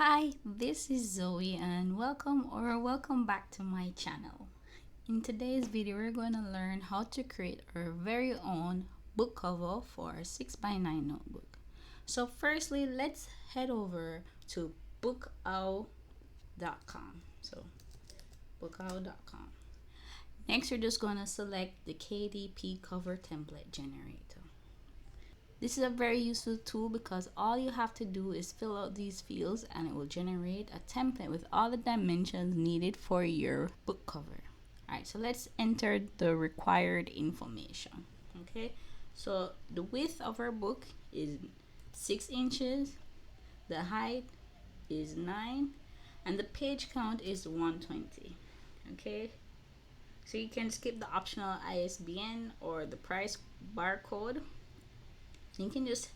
Hi, this is Zoe and welcome back to my channel. In today's video, we're going to learn how to create our very own book cover for a 6x9 notebook. So firstly, let's head over to bookowl.com. So bookowl.com. Next, you're just going to select the KDP cover template generator. This is a very useful tool because all you have to do is fill out these fields and it will generate a template with all the dimensions needed for your book cover. Alright, so let's enter the required information. Okay, so the width of our book is 6 inches, the height is 9, and the page count is 120. Okay, so you can skip the optional ISBN or the price barcode. You can just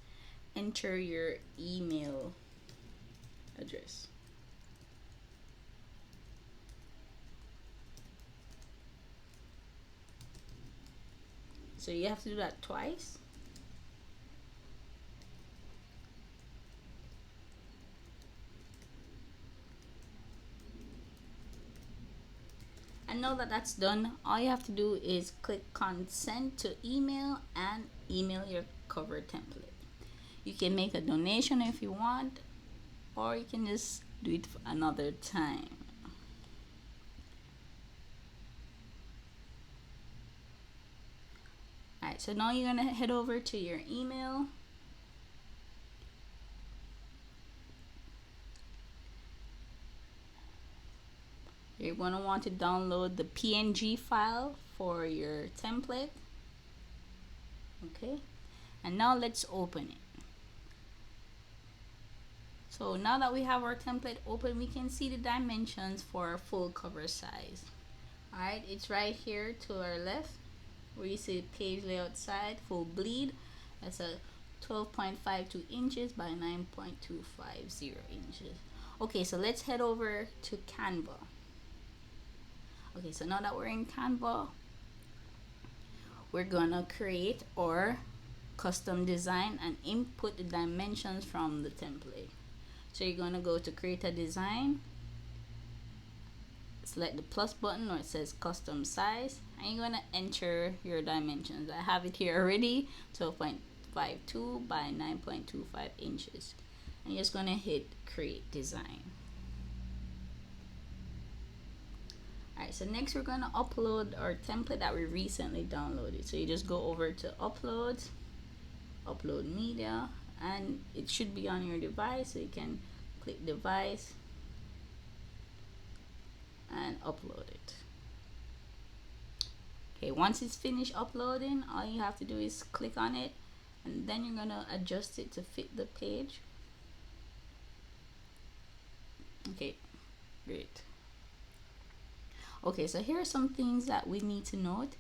enter your email address. So you have to do that twice. And now that that's done, all you have to do is click consent to email and email your cover template. You can make a donation if you want, or you can just do it for another time. Alright, so now you're gonna head over to your email. You're gonna want to download the PNG file for your template. Okay, and now let's open it. So now that we have our template open, we can see the dimensions for our full cover size. Alright, it's right here to our left where you see page layout side, full bleed. That's a 12.52 inches by 9.250 inches. Okay, so let's head over to Canva. Okay, so now that we're in Canva, we're gonna create our custom design and input the dimensions from the template. So you're gonna go to create a design, select the plus button where it says custom size, and you're gonna enter your dimensions. I have it here already, 12.52 by 9.25 inches. And you're just gonna hit create design. Alright, so next we're gonna upload our template that we recently downloaded. So you just go over to uploads, upload media, and it should be on your device, so you can click device and upload it. Okay, once it's finished uploading, all you have to do is click on it, and then you're gonna adjust it to fit the page. Okay, great. Okay, so here are some things that we need to note.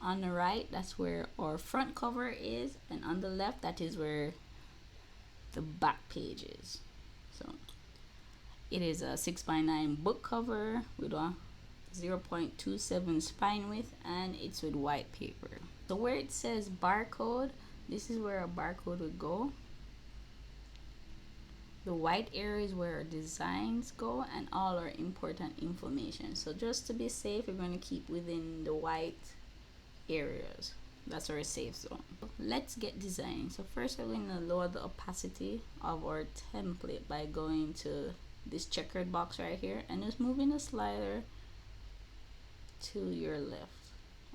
On the right, that's where our front cover is, and on the left, that is where the back page is. So it is a 6x9 book cover with a 0.27 spine width, and it's with white paper. So where it says barcode, this is where a barcode would go. The white area is where our designs go and all our important information. So just to be safe, we're going to keep within the white areas. That's our safe zone. Let's get designing. So first we're going to lower the opacity of our template by going to this checkered box right here and just moving the slider to your left.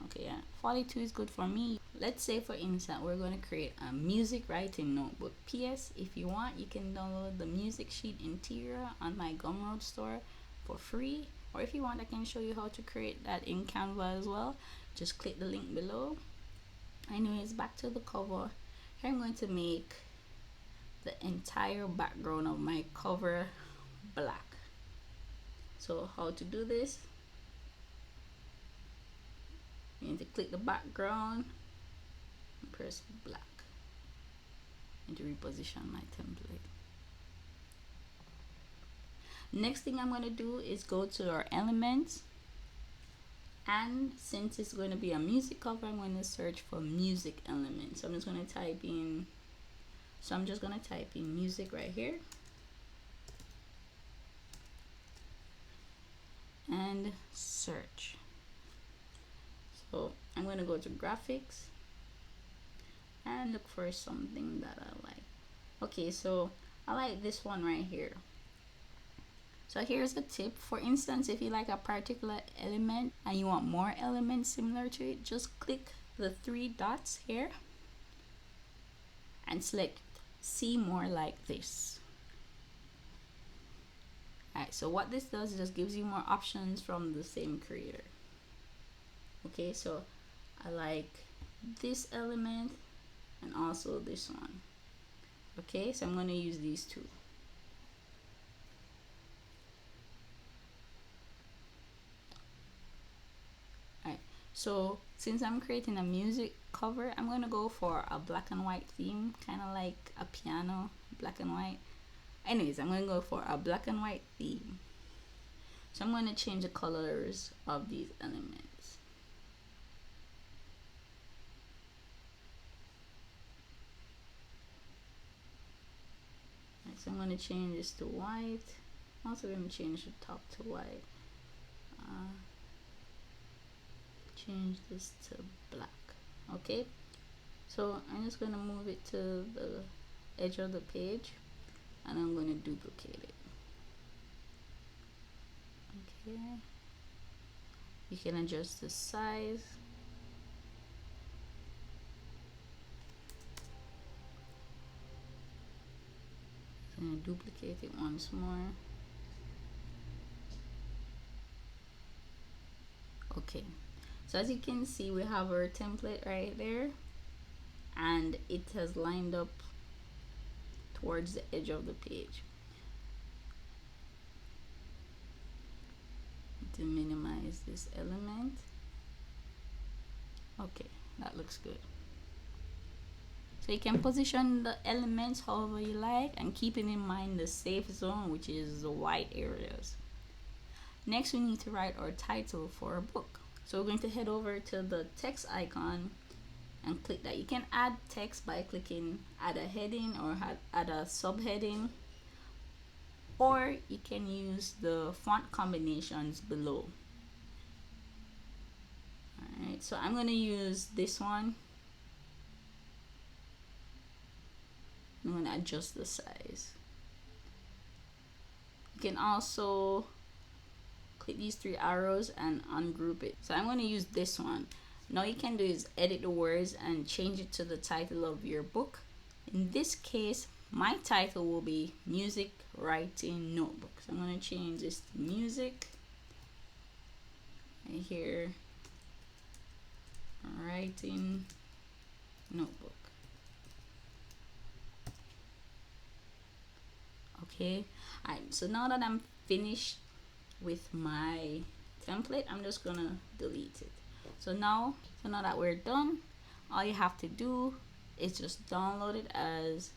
Okay, yeah, 42 is good for me. Let's say for instance we're going to create a music writing notebook. PS, if you want, you can download the music sheet interior on my Gumroad Store for free, or if you want, I can show you how to create that in Canva as well. Just click the link below. Anyways, back to the cover. Here I'm going to make the entire background of my cover black. So how to do this? You need to click the background and press black and to reposition my template. Next thing I'm going to do is go to our elements, and since it's going to be a music cover, I'm going to search for music elements. So I'm just going to type in music right here. and search. So I'm going to go to graphics and look for something that I like. Okay, so I like this one right here. So here's a tip. For instance, if you like a particular element and you want more elements similar to it, just click the three dots here and select see more like this. Alright, so what this does is just gives you more options from the same creator. Okay, so I like this element and also this one. Okay, so I'm going to use these two. Alright, so since I'm creating a music cover, I'm going to go for a black and white theme, kind of like a piano, black and white. Anyways, I'm going to go for a black and white theme. So I'm going to change the colors of these elements. Right, so I'm going to change this to white. I'm also going to change the top to white. Change this to black. Okay, so I'm just going to move it to the edge of the page and I'm going to duplicate it. Okay, you can adjust the size. I'm going to duplicate it once more. Okay, so as you can see, we have our template right there and it has lined up towards the edge of the page. To minimize this element. Okay, that looks good. So you can position the elements however you like and keeping in mind the safe zone, which is the white areas. Next, we need to write our title for a book. So we're going to head over to the text icon and click that. You can add text by clicking add a heading or add a subheading, or you can use the font combinations below. Alright, so I'm going to use this one. I'm going to adjust the size. You can also click these three arrows and ungroup it. So I'm going to use this one. Now you can do is edit the words and change it to the title of your book. In this case, my title will be Music Writing Notebook. So I'm going to change this to Music. Right here, Writing Notebook. Okay, alright, so now that I'm finished with my template, I'm just gonna delete it. So now that we're done, all you have to do is just download it as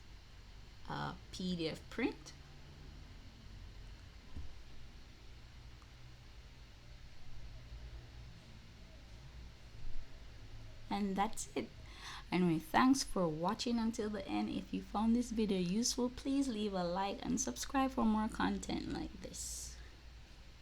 a PDF print. And that's it. Anyway, thanks for watching until the end. If you found this video useful, please leave a like and subscribe for more content like this.